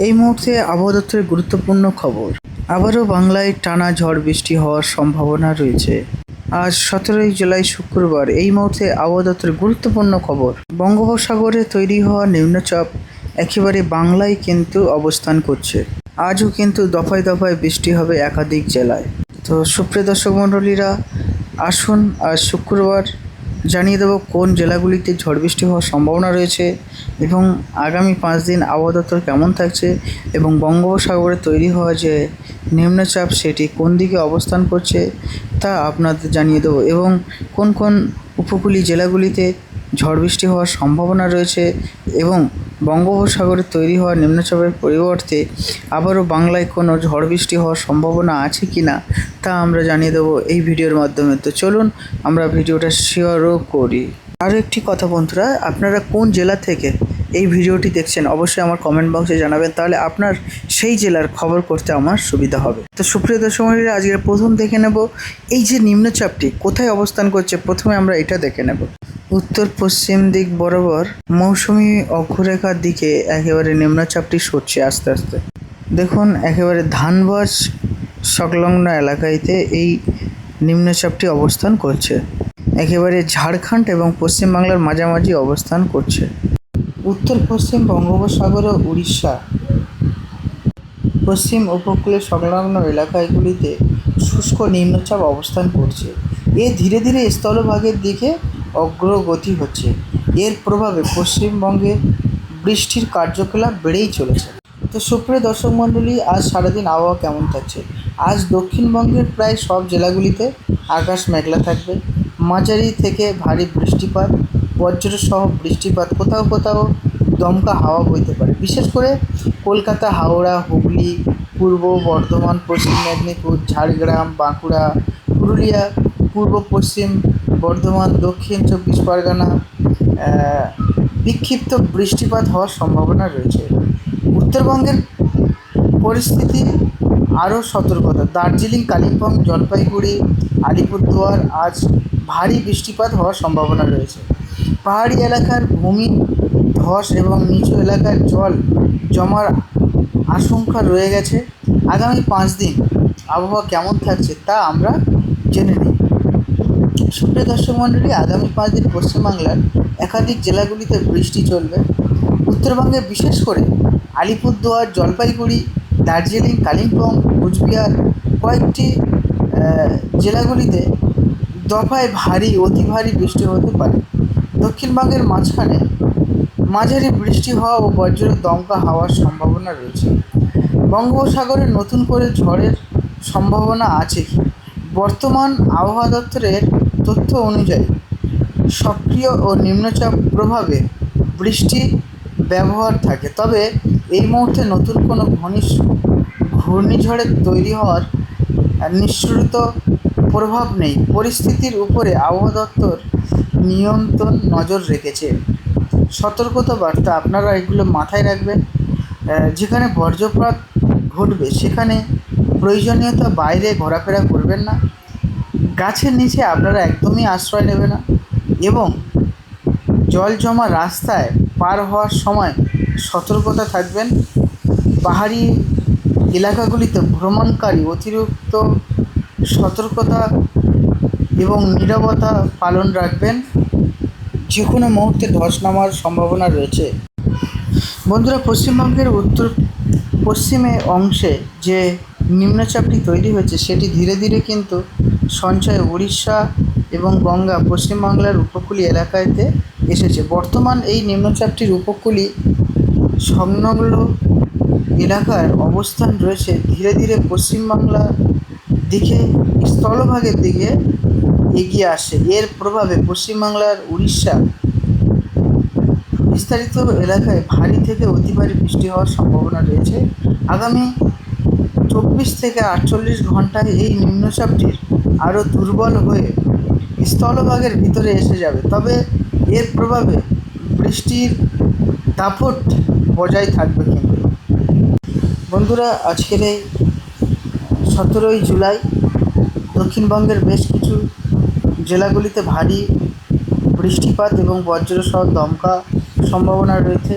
এই মুহূর্তে আবহাওয়া দপ্তরের গুরুত্বপূর্ণ খবর। আবারও বাংলায় টানা ঝড় বৃষ্টি হওয়ার সম্ভাবনা রয়েছে। আজ 17ই জুলাই শুক্রবার। এই মুহূর্তে আবহাওয়া দপ্তরের গুরুত্বপূর্ণ খবর। বঙ্গোপসাগরে তৈরি হওয়া নিম্নচাপ একেবারে বাংলায় কিন্তু অবস্থান করছে। আজও কিন্তু দফায় দফায় বৃষ্টি হবে একাধিক জেলায়। তো সুপ্রিয় দর্শক মণ্ডলীরা, আসুন আজ শুক্রবার জানিয়ে দেব কোন জেলাগুলিতে ঝড় বৃষ্টি হওয়ার সম্ভাবনা রয়েছে এবং আগামী 5 দিন আবহাওয়া দপ্তর কেমন থাকছে এবং বঙ্গোপসাগরে তৈরি হওয়া যে নিম্নচাপ সেটি কোন দিকে অবস্থান করছে তা আপনাদের জানিয়ে দেবো এবং কোন কোন উপকূলীয় জেলাগুলিতে ঝড় বৃষ্টি হওয়ার সম্ভাবনা রয়েছে এবং বঙ্গোপসাগরে তৈরি হওয়া নিম্নচাপের পরিবর্তে আবারও বাংলায় কোনো ঝড় বৃষ্টি হওয়ার সম্ভাবনা আছে কি না তা আমরা জানিয়ে দেবো এই ভিডিওর মাধ্যমে। তো চলুন আমরা ভিডিওটা শেয়ারও করি। আরও একটি কথা বন্ধুরা, আপনারা কোন জেলা থেকে এই ভিডিওটি দেখছেন অবশ্যই আমার কমেন্ট বক্সে জানাবেন, তাহলে আপনার সেই জেলার খবর করতে আমার সুবিধা হবে। তো সুপ্রিয় দর্শক মণ্ডলী, আজকের প্রথম দেখে নেব এই যে নিম্নচাপটি কোথায় অবস্থান করছে। প্রথমে আমরা এটা দেখে নেব। উত্তর পশ্চিম দিক বরাবর মৌসুমি অক্ষরেখার দিকে একেবারে নিম্নচাপটি সরছে আস্তে আস্তে। দেখুন একেবারে ধানবাদ সংলগ্ন এলাকাতে এই নিম্নচাপটি অবস্থান করছে। একেবারে ঝাড়খণ্ড এবং পশ্চিমবাংলার মাঝামাঝি অবস্থান করছে। উত্তর পশ্চিম বঙ্গোপসাগর ও উড়িষ্যা পশ্চিম উপকূলের সংলগ্ন এলাকাগুলিতে শুষ্ক নিম্নচাপ অবস্থান করছে। এ ধীরে ধীরে স্থলভাগের দিকে অগ্রগতি হচ্ছে। এর প্রভাবে পশ্চিমবঙ্গে বৃষ্টির কার্যকলাপ বেড়েই চলেছে। তো সুপ্রিয় দর্শক মণ্ডলী, আজ সারাদিন আবহাওয়া কেমন থাকছে? আজ দক্ষিণবঙ্গের প্রায় সব জেলাগুলিতে আকাশ মেঘলা থাকবে। মাঝারি থেকে ভারী বৃষ্টিপাত, বজ্রসহ বৃষ্টিপাত, কোথাও কোথাও দমকা হাওয়া বইতে পারে। বিশেষ করে কলকাতা, হাওড়া, হুগলি, পূর্ব বর্ধমান, পশ্চিম মেদিনীপুর, ঝাড়গ্রাম, বাঁকুড়া, পুরুলিয়া, পূর্ব পশ্চিম বর্ধমান, দক্ষিণ 24 পরগনা বিক্ষিপ্ত বৃষ্টিপাত হওয়ার সম্ভাবনা রয়েছে। উত্তরবঙ্গের পরিস্থিতি আরও সতর্কতা। দার্জিলিং, কালিম্পং, জলপাইগুড়ি, আলিপুরদুয়ার আজ ভারী বৃষ্টিপাত হওয়ার সম্ভাবনা রয়েছে। পাহাড়ি এলাকার ভূমি ধস এবং নিচু এলাকার জল জমার আশঙ্কা রয়ে গেছে। আগামী 5 দিন আবহাওয়া কেমন থাকছে তা আমরা জেনে নিই। সুপ্রিয় দর্শক মণ্ডলী, আগামী 5 দিন পশ্চিমবাংলার একাধিক জেলাগুলিতে বৃষ্টি চলবে। উত্তরবঙ্গে বিশেষ করে আলিপুরদুয়ার, জলপাইগুড়ি, দার্জিলিং, কালিম্পং, কোচবিহার কয়েকটি জেলাগুলিতে দফায় ভারী অতি ভারী বৃষ্টি হতে পারে। দক্ষিণবঙ্গের মাঝখানে মাঝারি বৃষ্টি হওয়া ও বজ্র দমকা হাওয়ার সম্ভাবনা রয়েছে। বঙ্গোপসাগরে নতুন করে ঝড়ের সম্ভাবনা আছে কি? বর্তমান আবহাওয়া দপ্তরের তথ্য অনুযায়ী সক্রিয় ও নিম্নচাপ প্রভাবে বৃষ্টি ব্যবহার থাকে, তবে এই মুহূর্তে নতুন কোনো ঘূর্ণিঝড়ের তৈরি হওয়ার নিশ্চিত প্রভাব নেই। পরিস্থিতির উপরে আবহাওয়া দপ্তর নিয়ন্ত্রণ নজর রেখেছে। সতর্কতা বার্তা আপনারা এগুলো মাথায় রাখবেন। যেখানে বজ্রপাত ঘটবে সেখানে প্রয়োজনীয়তা বাইরে ঘোরাফেরা করবেন না। গাছের নিচে আপনারা একদমই আশ্রয় নেবেন না এবং জল জমা রাস্তায় পার হওয়ার সময় সতর্কতা থাকবেন। পাহাড়ি এলাকাগুলিতে ভ্রমণকারী অতিরিক্ত সতর্কতা এবং নীরবতা পালন রাখবেন। যে কোনো মুহূর্তে ধস নামার সম্ভাবনা রয়েছে। বন্ধুরা, পশ্চিমবঙ্গের উত্তর পশ্চিমে অংশে যে নিম্নচাপটি তৈরি হয়েছে সেটি ধীরে ধীরে কিন্তু সঞ্চয় উড়িষ্যা এবং গঙ্গা পশ্চিমবাংলার উপকূলীয় এলাকাতে এসেছে। বর্তমান এই নিম্নচাপটির উপকূলীয় সংলগ্ন এলাকার অবস্থান রয়েছে ধীরে ধীরে পশ্চিমবাংলার দিকে স্থলভাগের দিকে এগিয়ে আসে। এর প্রভাবে পশ্চিমবাংলার উড়িষ্যা বিস্তারিত এলাকায় ভারী থেকে অতি ভারী বৃষ্টি হওয়ার সম্ভাবনা রয়েছে। আগামী 24 থেকে 48 ঘন্টায় এই নিম্নচাপটির আরও দুর্বল হয়ে স্থলভাগের ভিতরে এসে যাবে, তবে এর প্রভাবে বৃষ্টির দাপট বজায় থাকবে। কিন্তু বন্ধুরা, আজকের এই 17ই জুলাই দক্ষিণবঙ্গের বেশ কিছু জেলাগুলিতে ভারী বৃষ্টিপাত এবং বজ্রসহ দমকা সম্ভাবনা রয়েছে।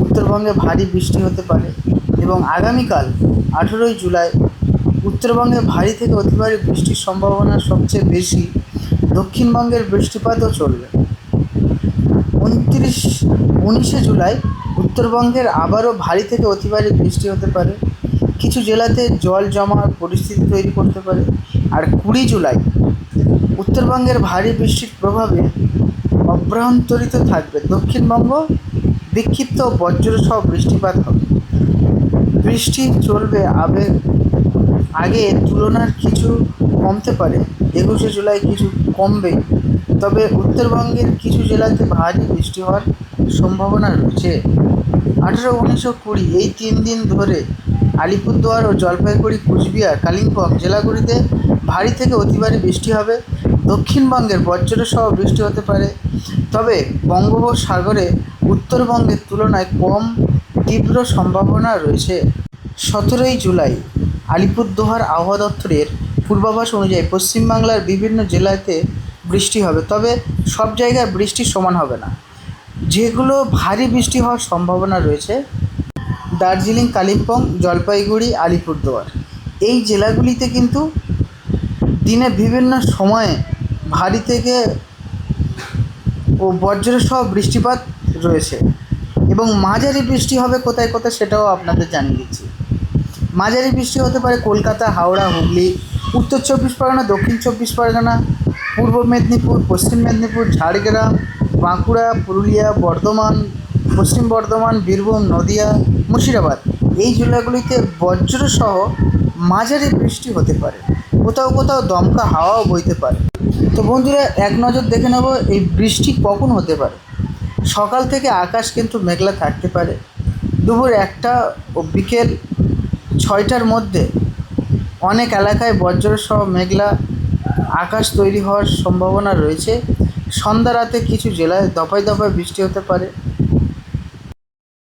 উত্তরবঙ্গে ভারী বৃষ্টি হতে পারে এবং আগামীকাল 18ই জুলাই উত্তরবঙ্গে ভারী থেকে অতি ভারী বৃষ্টির সম্ভাবনা সবচেয়ে বেশি। দক্ষিণবঙ্গের বৃষ্টিপাতও চলবে। 19শে জুলাই উত্তরবঙ্গের আবারও ভারী থেকে অতি ভারী বৃষ্টি হতে পারে, কিছু জেলাতে জল জমার পরিস্থিতি তৈরি করতে পারে। আর 20 জুলাই উত্তরবঙ্গের ভারী বৃষ্টির প্রভাবে অভ্যন্তরিত থাকবে দক্ষিণবঙ্গ, বিক্ষিপ্ত বজ্রসহ বৃষ্টিপাত হবে। বৃষ্টি চলবে আগের তুলনার কিছু কমতে পারে। 21শে জুলাই কিছু কমবে, তবে উত্তরবঙ্গের কিছু জেলাতে ভারী বৃষ্টি হওয়ার সম্ভাবনা রয়েছে। 18, 19 ও 20 এই 3 দিন ধরে আলিপুরদুয়ার ও জলপাইগুড়ি, কুচবিহার, কালিম্পং জেলাগুলিতে ভারী থেকে অতি ভারী বৃষ্টি হবে। দক্ষিণবঙ্গের বজ্রসহ বৃষ্টি হতে পারে, তবে বঙ্গোপসাগরে উত্তরবঙ্গের তুলনায় কম তীব্র সম্ভাবনা রয়েছে। 17ই জুলাই আলিপুরদুয়ার আবহাওয়া দপ্তরের পূর্বাভাস অনুযায়ী পশ্চিমবাংলার বিভিন্ন জেলাতে বৃষ্টি হবে, তবে সব জায়গায় বৃষ্টি সমান হবে না। যেগুলো ভারী বৃষ্টি হওয়ার সম্ভাবনা রয়েছে দার্জিলিং, কালিম্পং, জলপাইগুড়ি, আলিপুরদুয়ার এই জেলাগুলিতে কিন্তু দিনে বিভিন্ন সময়ে ভারী থেকে ও বজ্রসহ বৃষ্টিপাত রয়েছে এবং মাঝারি বৃষ্টি হবে কোথায় কোথায় সেটাও আপনাদের জানিয়ে দিচ্ছি। মাঝারি বৃষ্টি হতে পারে কলকাতা, হাওড়া, হুগলি, উত্তর 24 পরগনা, দক্ষিণ 24 পরগনা, পূর্ব মেদিনীপুর, পশ্চিম মেদিনীপুর, ঝাড়গ্রাম, বাঁকুড়া, পুরুলিয়া, বর্ধমান, পশ্চিম বর্ধমান, বীরভূম, নদিয়া, মুর্শিদাবাদ এই জেলাগুলিতে বজ্রসহ মাঝারি বৃষ্টি হতে পারে। কোথাও কোথাও দমকা হাওয়াও বইতে পারে। তো বন্ধুরা, এক নজর দেখে নেব এই বৃষ্টি কখন হতে পারে। সকাল থেকে আকাশ কিন্তু মেঘলা থাকতে পারে। দুপুর 1টা ও বিকেল 6টার মধ্যে অনেক এলাকায় বজ্রসহ মেঘলা আকাশ তৈরি হওয়ার সম্ভাবনা রয়েছে। সন্ধ্যা রাতে কিছু জেলায় দফায় দফায় বৃষ্টি হতে পারে।